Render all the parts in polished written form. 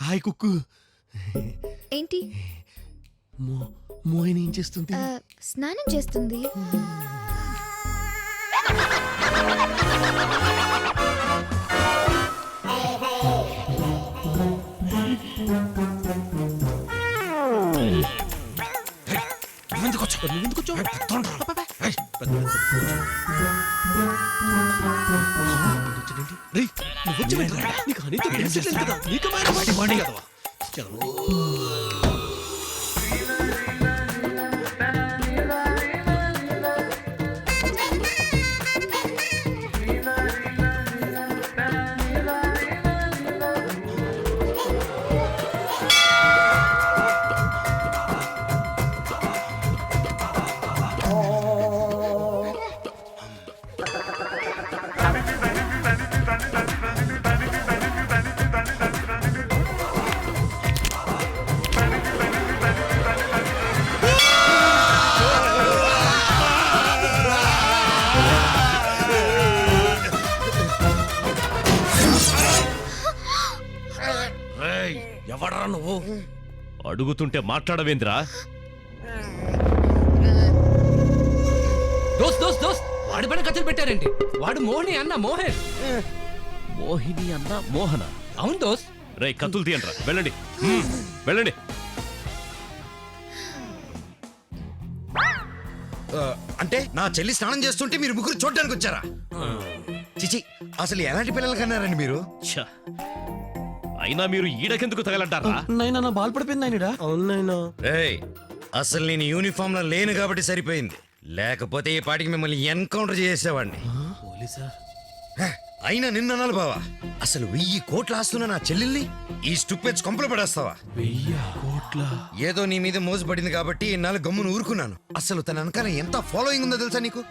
Hi కుక్కు. ఏంటి? మోహిని ఏం చేస్తుంది? స్నానం చేస్తుంది. ఎవడరా నువ్వు? అడుగుతుంటే మాట్లాడవేంద్రా? దోస్త్ దోస్త్ దోస్త్ వాడి పైన కత్తులు పెట్టారండి. వాడు మోహిని అన్న మోహన్. మోహిని అన్న మోహన? అవును దోస్త్. రేయ్ కత్తులు తీయండిరా, వెళ్ళండి వెళ్ళండి. అంటే నా చెల్లి స్నానం చేస్తుంటే మీరు ముగ్గురు చూడడానికి వచ్చారా? చిచి, అసలు ఎలాంటి పిల్లలు కన్నారండి మీరు? ఛ! అయినా మీరు ఈడకెందుకు తగలంటారా? నైనా నా బాల్ పడిపోయింది నాయనడా. అవును నాయనా. ఏయ్, అసలు నేను యూనిఫామ్ లో లేను కాబట్టి సరిపోయింది, లేకపోతే ఈ పాటికి మిమ్మల్ని ఎన్కౌంటర్ చేసేవాడిని. పోలీసా? అయినా నిన్ననాలు బావా, అసలు 1000 కోట్ల ఆస్తున్న నా చెల్లెల్ని ఈ స్టూపిడ్స్ కొంపలు పడేస్తావా? 1000 కోట్ల? ఏదో నీ మీద మోజు పడింది కాబట్టి ఇన్నాళ్ళు గమ్మును ఊరుకున్నాను. అసలు తన వెనకాల ఎంత ఫాలోయింగ్ ఉందో తెలుసా నీకు?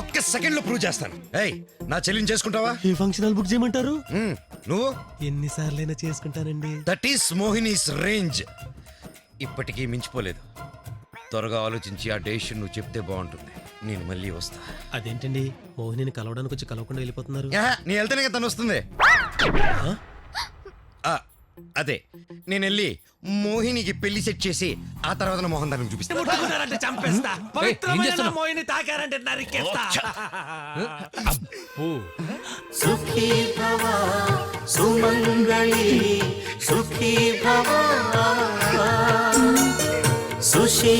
ఒక్క సెకండ్ లో ప్రూవ్ చేస్తాను. ఏయ్, నా చెల్లిని చేసుకుంటావా? ఏ ఫంక్షన్ హాల్ బుక్ చేయమంటారు? నువ్వు? ఎన్నిసార్లైనా చేసుకుంటానండి. That is Mohini's range. ఇప్పటికీ మించిపోలేదు. త్వరగా ఆలోచించి ఆ డెసిషన్ నువ్వు చెప్తే బాగుంటుంది. నేను మళ్ళీ వస్తా. అదేంటండి, మోహిని కలవడానికి వచ్చి కలవకుండా వెళ్ళిపోతున్నారు? నీ వెళ్తేనే కదా తను వస్తుంది. అదే, నేను వెళ్ళి మోహినికి పెళ్లి సెట్ చేసి ఆ తర్వాత నా మోహన్ దానికి చూపిస్తా. చంపేస్తా. పవిత్రమైన మోహిని తాకారంటే నరికేస్తా. సుఖీ భవ సుమంగళి సుఖీ భవ సుశీ